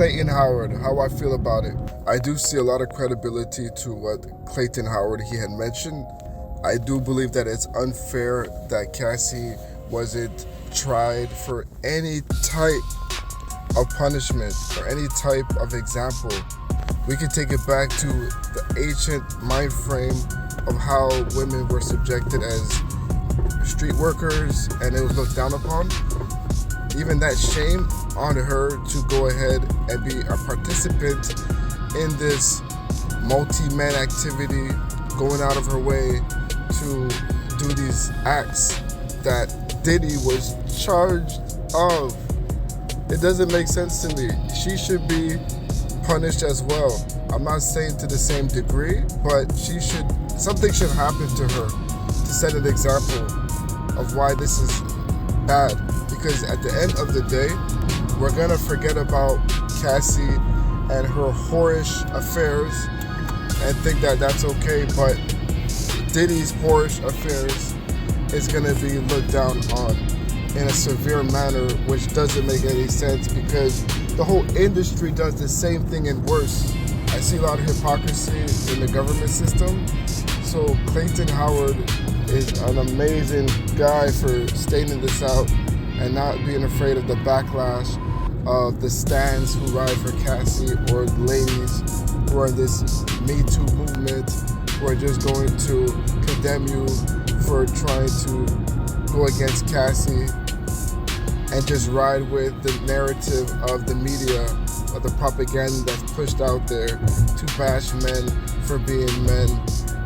Clayton Howard, how I feel about it. I do see a lot of credibility to what Clayton Howard he had mentioned. I do believe that it's unfair that Cassie wasn't tried for any type of punishment or any type of example. We could take it back to the ancient mind frame of how women were subjected as street workers and it was looked down upon. Even that shame on her to go ahead and be a participant in this multi-man activity, going out of her way to do these acts that Diddy was charged of. It doesn't make sense to me. She should be punished as well. I'm not saying to the same degree, but something should happen to her to set an example of why this is bad. Because at the end of the day, we're gonna forget about Cassie and her whorish affairs and think that that's okay, but Diddy's whorish affairs is gonna be looked down on in a severe manner, which doesn't make any sense because the whole industry does the same thing and worse. I see a lot of hypocrisy in the government system. So Clayton Howard is an amazing guy for stating this out and not being afraid of the backlash of the stans who ride for Cassie or ladies who are in this Me Too movement who are just going to condemn you for trying to go against Cassie and just ride with the narrative of the media, of the propaganda that's pushed out there to bash men for being men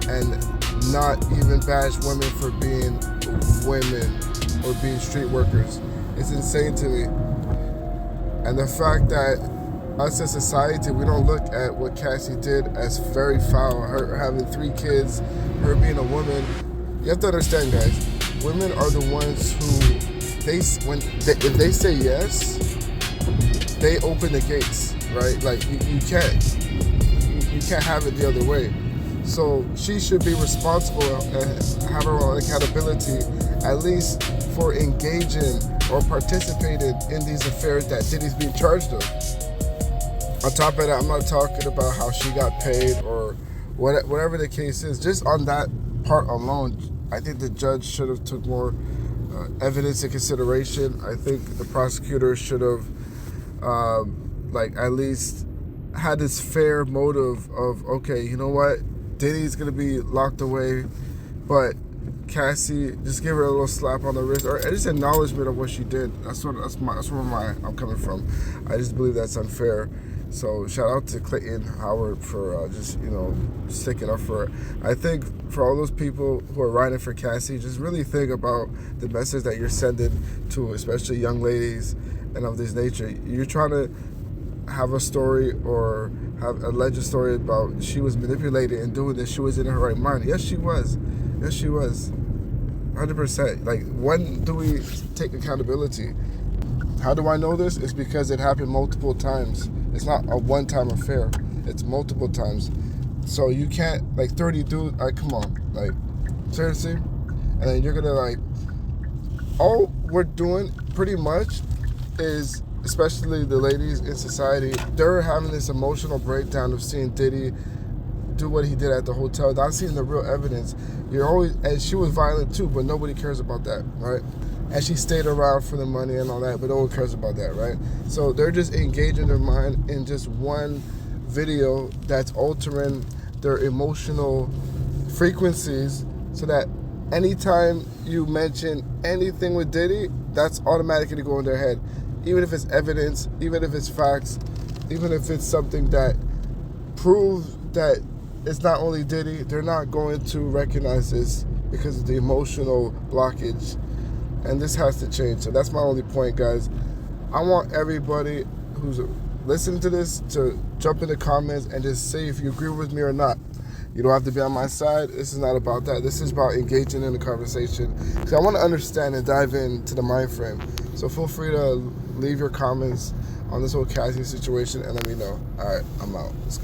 and not even bash women for being women or being street workers. It's insane to me. And the fact that us as society, we don't look at what Cassie did as very foul. Her having 3 kids, her being a woman. You have to understand, guys, women are the ones who, if they say yes, they open the gates, right? Like you can't have it the other way. So she should be responsible and have her own accountability, at least for engaging or participating in these affairs that Diddy's being charged of. On top of that, I'm not talking about how she got paid or whatever the case is. Just on that part alone, I think the judge should have took more evidence in consideration. I think the prosecutor should have at least had this fair motive of, okay, you know what? Diddy's gonna be locked away, but Cassie, just give her a little slap on the wrist or just acknowledgement of what she did. That's where I'm coming from. I just believe that's unfair. So shout out to Clayton Howard for just sticking up for it. I think for all those people who are riding for Cassie, just really think about the message that you're sending to especially young ladies and of this nature. You're trying to have a story or have a alleged story about she was manipulated and doing this. She was in her right mind. Yes, she was. 100%. Like, when do we take accountability? How do I know this? It's because it happened multiple times. It's not a one-time affair. It's multiple times. So you can't, 30 dudes, come on. Seriously? And then you're gonna, all we're doing pretty much is, especially the ladies in society, they're having this emotional breakdown of seeing Diddy do what he did at the hotel, not seeing the real evidence. And she was violent too, but nobody cares about that, right? And she stayed around for the money and all that, but no one cares about that, right? So they're just engaging their mind in just one video that's altering their emotional frequencies so that anytime you mention anything with Diddy, that's automatically going in their head. Even if it's evidence, even if it's facts, even if it's something that proves that it's not only Diddy, they're not going to recognize this because of the emotional blockage. And this has to change. So that's my only point, guys. I want everybody who's listening to this to jump in the comments and just say if you agree with me or not. You don't have to be on my side. This is not about that. This is about engaging in the conversation. Because I want to understand and dive into the mind frame. So feel free to leave your comments on this whole Cassie situation and let me know. All right, I'm out. Let's go.